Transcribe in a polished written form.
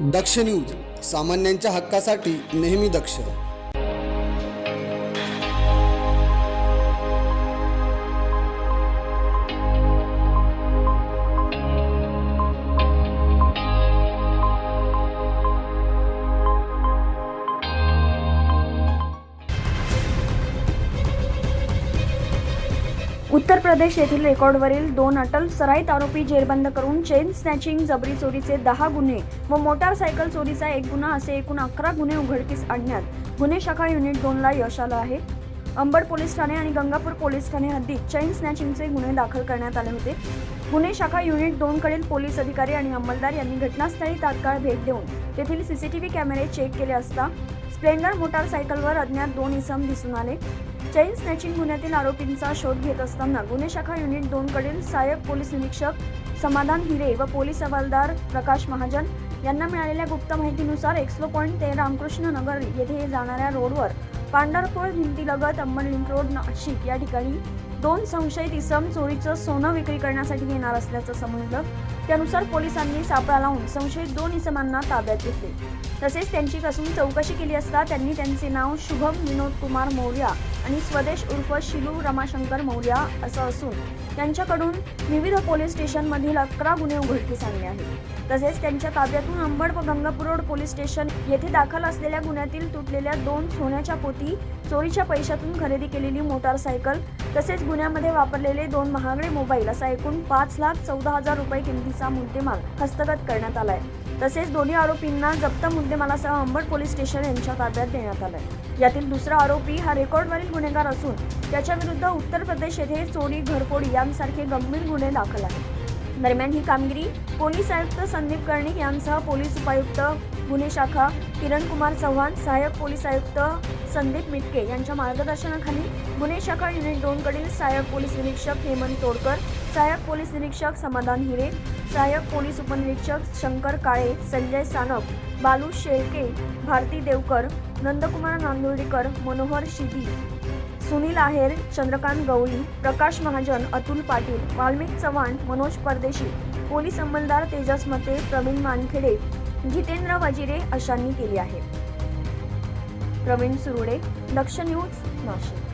दक्ष news, सामान्यांच्या हक्कासाठी नेहमी दक्ष. उत्तर प्रदेश येथील रेकॉर्डवरील 2 अटल सराईत आरोपी जेरबंद करून चेन स्नॅचिंग, जबरी चोरीचे 10 गुन्हे व मोटारसायकल चोरीचा 1 गुन्हा असे एकूण 11 गुन्हे उघडकीस आणण्यात गुन्हे शाखा युनिट 2 ला यश आलं आहे. अंबड पोलीस ठाणे आणि गंगापूर पोलीस ठाणे हद्दीत चेन स्नॅचिंगचे गुन्हे दाखल करण्यात आले होते. गुन्हे शाखा युनिट 2 कडील पोलीस अधिकारी आणि अंमलदार यांनी घटनास्थळी तात्काळ भेट देऊन तेथील सीसीटीव्ही कॅमेरे चेक केले असता स्प्लेंडर मोटारसायकलवर अज्ञात 2 इसम दिसून आले. चेन स्नॅचिंग गुन्ह्यातील आरोपींचा शोध घेत असताना गुन्हे शाखा युनिट 2 कडील सहाय्यक पोलीस निरीक्षक समाधान हिरे व पोलीस हवालदार प्रकाश महाजन यांना मिळालेल्या गुप्त माहितीनुसार एक्सलो पॉइंट ते रामकृष्ण नगर येथे जाणाऱ्या रोडवर पांढरपूर भिंतीलगत अंबड लिंक रोड नाशिक या ठिकाणी 2 संशयित इसम चोरीचं सोनं विक्री करण्यासाठी येणार असल्याचं समजलं. त्यानुसार पोलिसांनी सापळा लावून संशयित 2 इसमांना ताब्यात घेतले. तसेच त्यांची कसून चौकशी केली असता त्यांनी त्यांचे नाव शुभम विनोद कुमार मौर्या आणि स्वदेश उर्फ शिलू रमाशंकर मौर्या असं असून त्यांच्याकडून विविध पोलीस स्टेशनमधील 11 गुन्हे उघडकीस आणले आहेत. तसेच त्यांच्या ताब्यातून अंबड व गंगापूर रोड पोलीस स्टेशन येथे दाखल असलेल्या गुन्ह्यातील तुटलेल्या 2 सोन्याच्या पोती, चोरीच्या पैशातून खरेदी केलेली मोटारसायकल तसेच गुन्ह्यामध्ये वापरलेले 2 महागडे मोबाईल असा एकूण 5,14,000 रुपये किमतीचा मुद्देमाल हस्तगत करण्यात आलाय. तसेच दोन्ही आरोपींना जप्त मुद्देमालासह अंबड पोलीस स्टेशन यांच्या ताब्यात देण्यात आलंय. यातील दुसरा आरोपी हा रेकॉर्डवरील गुन्हेगार असून त्याच्या विरुद्ध उत्तर प्रदेश येथे चोरी, घरफोडी यांसारखे गंभीर गुन्हे दाखल आहेत. दरम्यान ही कामगिरी पोलीस आयुक्त संदीप कर्णिक यांसह पोलीस उपायुक्त गुन्हे शाखा किरण कुमार चव्हाण, सहाय्यक पोलीस आयुक्त संदीप मिटके यांच्या मार्गदर्शनाखाली गुन्हे शाखा युनिट 2 कडील सहाय्यक पोलीस निरीक्षक हेमंत तोडकर, सहाय्यक पोलीस निरीक्षक समाधान हिरे, सहाय्यक पोलीस उपनिरीक्षक शंकर काळे, संजय सानप, बालू शेळके, भारती देवकर, नंदकुमार नांदुर्डीकर, मनोहर शिदी, सुनील आहेर, चंद्रकांत गवळी, प्रकाश महाजन, अतुल पाटील, वाल्मिक चव्हाण, मनोज परदेशी, पोलीस अंमलदार तेजस मते, प्रवीण मानखेडे, जितेंद्र वजिरे अशांनी केली आहे. प्रवीण सुरुडे, दक्ष न्यूज, नाशिक.